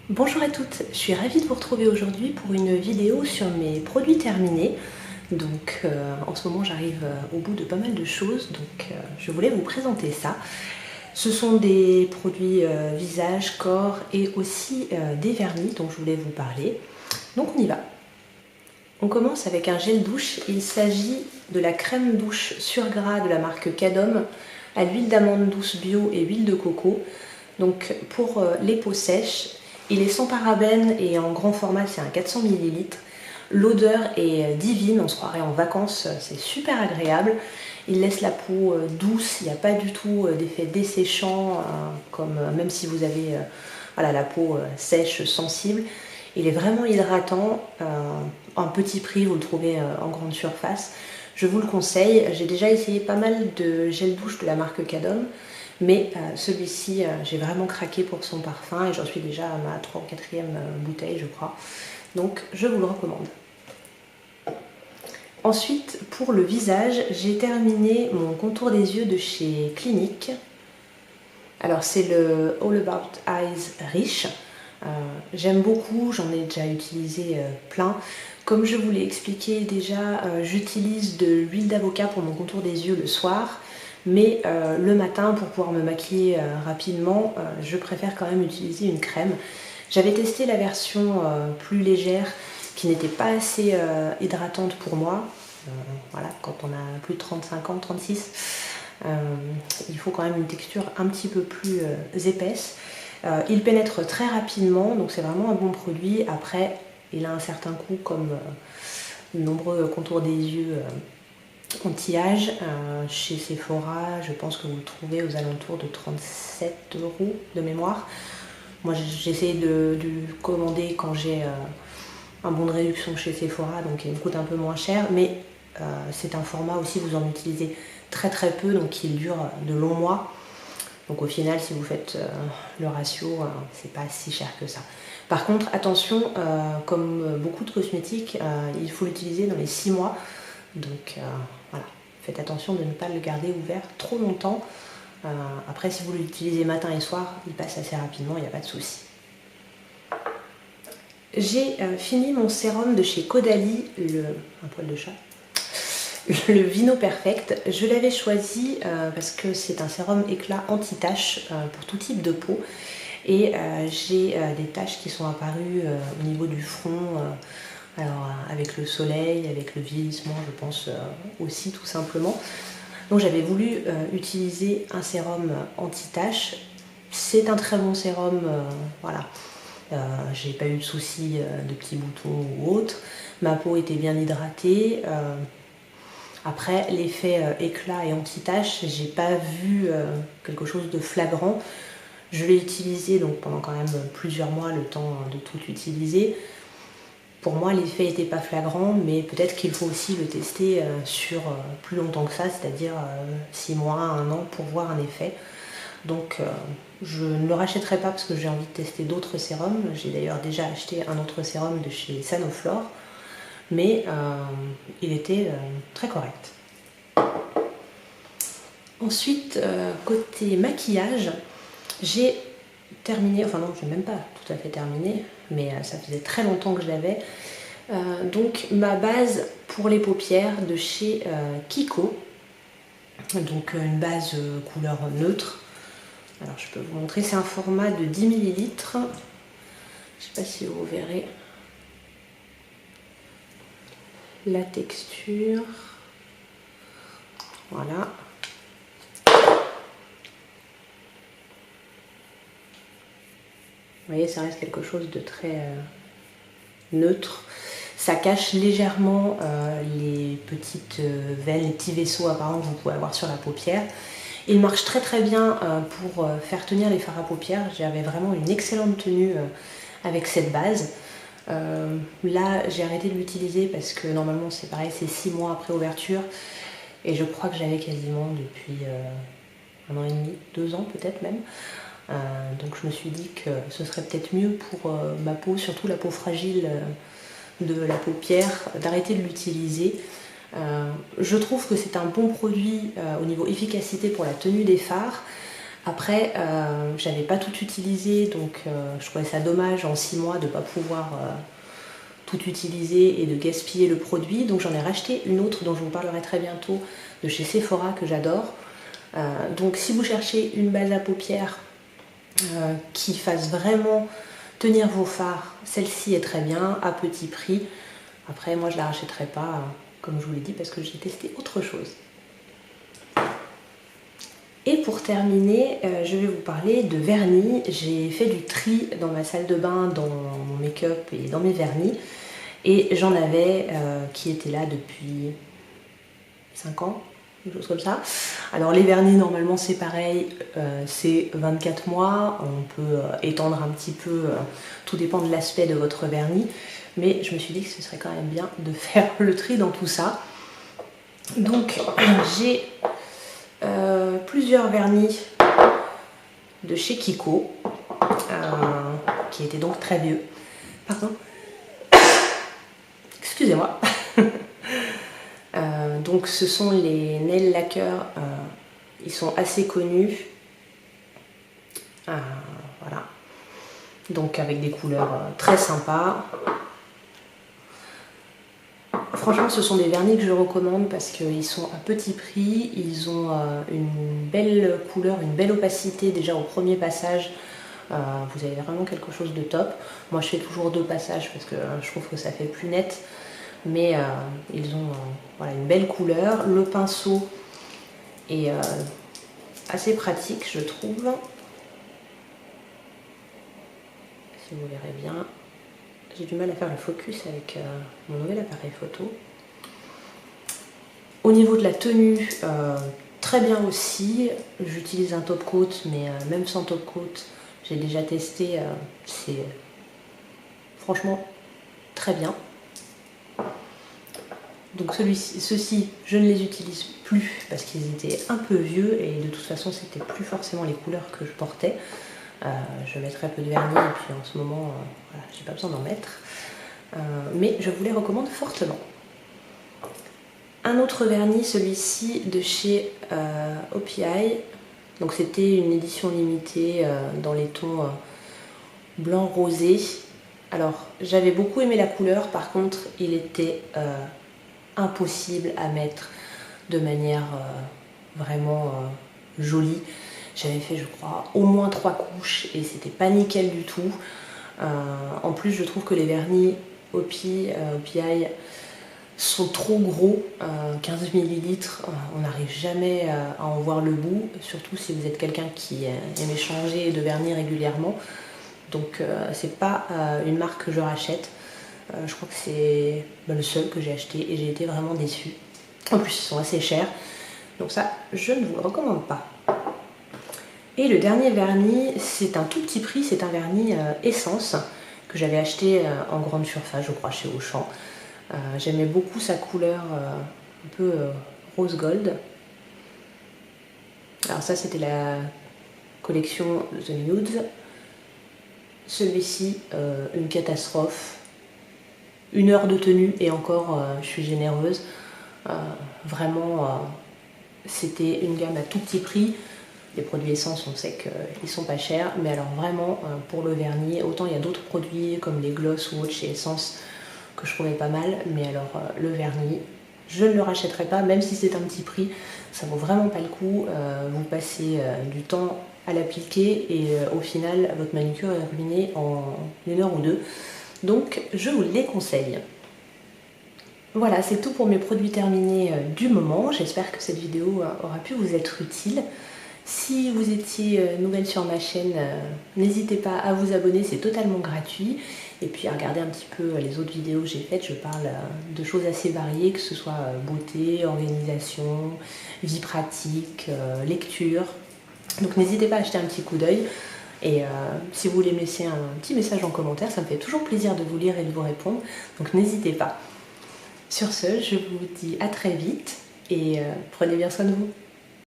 Bonjour à toutes, je suis ravie de vous retrouver aujourd'hui pour une vidéo sur mes produits terminés. En ce moment j'arrive au bout de pas mal de choses, je voulais vous présenter ça. Ce sont des produits visage, corps et aussi des vernis dont je voulais vous parler. Donc on y va. On commence avec un gel douche, il s'agit de la crème douche sur gras de la marque Cadom à l'huile d'amande douce bio et huile de coco. Donc pour les peaux sèches, il est sans parabènes et en grand format, c'est un 400 ml. L'odeur est divine, on se croirait en vacances, c'est super agréable. Il laisse la peau douce, il n'y a pas du tout d'effet desséchant, même si vous avez la peau sèche, sensible. Il est vraiment hydratant, un petit prix, vous le trouvez en grande surface. Je vous le conseille, j'ai déjà essayé pas mal de gel douche de la marque Cadom, mais celui-ci, j'ai vraiment craqué pour son parfum et j'en suis déjà à ma 3e ou 4e bouteille, je crois. Donc, je vous le recommande. Ensuite, pour le visage, j'ai terminé mon contour des yeux de chez Clinique. Alors, c'est le All About Eyes Riche. J'aime beaucoup, j'en ai déjà utilisé plein. Comme je vous l'ai expliqué déjà, j'utilise de l'huile d'avocat pour mon contour des yeux le soir. Mais le matin, pour pouvoir me maquiller rapidement, je préfère quand même utiliser une crème. J'avais testé la version plus légère qui n'était pas assez hydratante pour moi. Voilà, quand on a plus de 35 ans, 36, il faut quand même une texture un petit peu plus épaisse. Il pénètre très rapidement, donc c'est vraiment un bon produit. Après, il a un certain coût comme de nombreux contours des yeux anti-âge. Chez Sephora, je pense que vous le trouvez aux alentours de 37 € de mémoire. Moi, j'essaie de commander quand j'ai un bon de réduction chez Sephora, donc il me coûte un peu moins cher, mais c'est un format aussi, vous en utilisez très très peu, donc il dure de longs mois. Donc au final, si vous faites le ratio, c'est pas si cher que ça. Par contre, attention, comme beaucoup de cosmétiques, il faut l'utiliser dans les 6 mois. Donc voilà, faites attention de ne pas le garder ouvert trop longtemps. Après, si vous l'utilisez matin et soir, il passe assez rapidement, il n'y a pas de souci. J'ai fini mon sérum de chez Caudalie, un poil de chat, le Vino Perfect. Je l'avais choisi parce que c'est un sérum éclat anti-taches pour tout type de peau. Et j'ai des taches qui sont apparues au niveau du front, avec le soleil, avec le vieillissement, je pense aussi tout simplement. Donc j'avais voulu utiliser un sérum anti-taches. C'est un très bon sérum, voilà. J'ai pas eu de soucis de petits boutons ou autre. Ma peau était bien hydratée. Après, l'effet éclat et anti-taches, j'ai pas vu quelque chose de flagrant. Je l'ai utilisé donc pendant quand même plusieurs mois, le temps de tout utiliser. Pour moi, l'effet n'était pas flagrant, mais peut-être qu'il faut aussi le tester sur plus longtemps que ça, c'est-à-dire 6 mois, 1 an, pour voir un effet. Donc je ne le rachèterai pas parce que j'ai envie de tester d'autres sérums. J'ai d'ailleurs déjà acheté un autre sérum de chez Sanoflore, mais il était très correct. Ensuite, côté maquillage, j'ai terminé, enfin non, je n'ai même pas tout à fait terminé, mais ça faisait très longtemps que je l'avais. Donc ma base pour les paupières de chez Kiko, donc une base couleur neutre. Alors je peux vous montrer, c'est un format de 10 ml. Je ne sais pas si vous verrez la texture. Voilà. Vous voyez, ça reste quelque chose de très neutre. Ça cache légèrement les petites veines, les petits vaisseaux apparents que vous pouvez avoir sur la paupière. Il marche très très bien pour faire tenir les fards à paupières. J'avais vraiment une excellente tenue avec cette base. Là, j'ai arrêté de l'utiliser parce que normalement c'est pareil, c'est 6 mois après ouverture. Et je crois que j'avais quasiment depuis 1 an et demi, 2 ans peut-être même. Donc je me suis dit que ce serait peut-être mieux pour ma peau, surtout la peau fragile de la paupière, d'arrêter de l'utiliser. Je trouve que c'est un bon produit au niveau efficacité pour la tenue des fards. Après, j'avais pas tout utilisé, donc je trouvais ça dommage en 6 mois de ne pas pouvoir tout utiliser et de gaspiller le produit. Donc j'en ai racheté une autre dont je vous parlerai très bientôt de chez Sephora que j'adore. Donc si vous cherchez une base à paupières qui fasse vraiment tenir vos fards, celle-ci est très bien, à petit prix. Après moi je la rachèterai pas, comme je vous l'ai dit, parce que j'ai testé autre chose. Et pour terminer, je vais vous parler de vernis. J'ai fait du tri dans ma salle de bain, dans mon make-up et dans mes vernis. Et j'en avais qui étaient là depuis 5 ans, quelque chose comme ça. Alors les vernis, normalement c'est pareil, c'est 24 mois. On peut étendre un petit peu, tout dépend de l'aspect de votre vernis. Mais je me suis dit que ce serait quand même bien de faire le tri dans tout ça. Donc j'ai plusieurs vernis de chez Kiko, qui étaient donc très vieux. Pardon. Excusez-moi. Donc ce sont les nail lacquers, ils sont assez connus. Voilà. Donc avec des couleurs très sympas. Franchement, ce sont des vernis que je recommande parce qu'ils sont à petit prix, ils ont une belle couleur, une belle opacité déjà au premier passage. Vous avez vraiment quelque chose de top. Moi, je fais toujours 2 passages parce que je trouve que ça fait plus net. Mais ils ont voilà, une belle couleur. Le pinceau est assez pratique, je trouve. Si vous verrez bien. J'ai du mal à faire le focus avec mon nouvel appareil photo. Au niveau de la tenue, très bien aussi. J'utilise un top coat, mais même sans top coat, j'ai déjà testé. C'est franchement très bien. Donc ceux-ci, je ne les utilise plus parce qu'ils étaient un peu vieux et de toute façon, c'était plus forcément les couleurs que je portais. Je mets très peu de vernis et puis en ce moment, voilà, j'ai pas besoin d'en mettre. Mais je vous les recommande fortement. Un autre vernis, celui-ci de chez OPI. Donc c'était une édition limitée dans les tons blanc rosé. Alors j'avais beaucoup aimé la couleur, par contre il était impossible à mettre de manière vraiment jolie. J'avais fait, je crois, au moins 3 couches et c'était pas nickel du tout. En plus, je trouve que les vernis OPI sont trop gros, 15 ml, on n'arrive jamais à en voir le bout, surtout si vous êtes quelqu'un qui aime échanger de vernis régulièrement. Donc c'est pas une marque que je rachète. Je crois que c'est le seul que j'ai acheté et j'ai été vraiment déçue. En plus, ils sont assez chers, donc ça, je ne vous le recommande pas. Et le dernier vernis, c'est un tout petit prix, c'est un vernis Essence que j'avais acheté en grande surface, je crois, chez Auchan. J'aimais beaucoup sa couleur un peu rose gold. Alors ça, c'était la collection The Nudes. Celui-ci, une catastrophe. 1 heure de tenue et encore, je suis généreuse. Vraiment, c'était une gamme à tout petit prix. Les produits Essence, on sait qu'ils sont pas chers, mais alors vraiment pour le vernis, autant il y a d'autres produits comme les gloss ou autres chez Essence que je trouvais pas mal, mais alors le vernis, je ne le rachèterai pas, même si c'est un petit prix, ça vaut vraiment pas le coup. Vous passez du temps à l'appliquer et au final votre manucure est ruinée en 1 heure ou 2, donc je vous les conseille. Voilà, c'est tout pour mes produits terminés du moment. J'espère que cette vidéo aura pu vous être utile. Si vous étiez nouvelle sur ma chaîne, n'hésitez pas à vous abonner, c'est totalement gratuit. Et puis à regarder un petit peu les autres vidéos que j'ai faites, je parle de choses assez variées, que ce soit beauté, organisation, vie pratique, lecture. Donc n'hésitez pas à jeter un petit coup d'œil. Et si vous voulez me laisser un petit message en commentaire, ça me fait toujours plaisir de vous lire et de vous répondre. Donc n'hésitez pas. Sur ce, je vous dis à très vite et prenez bien soin de vous.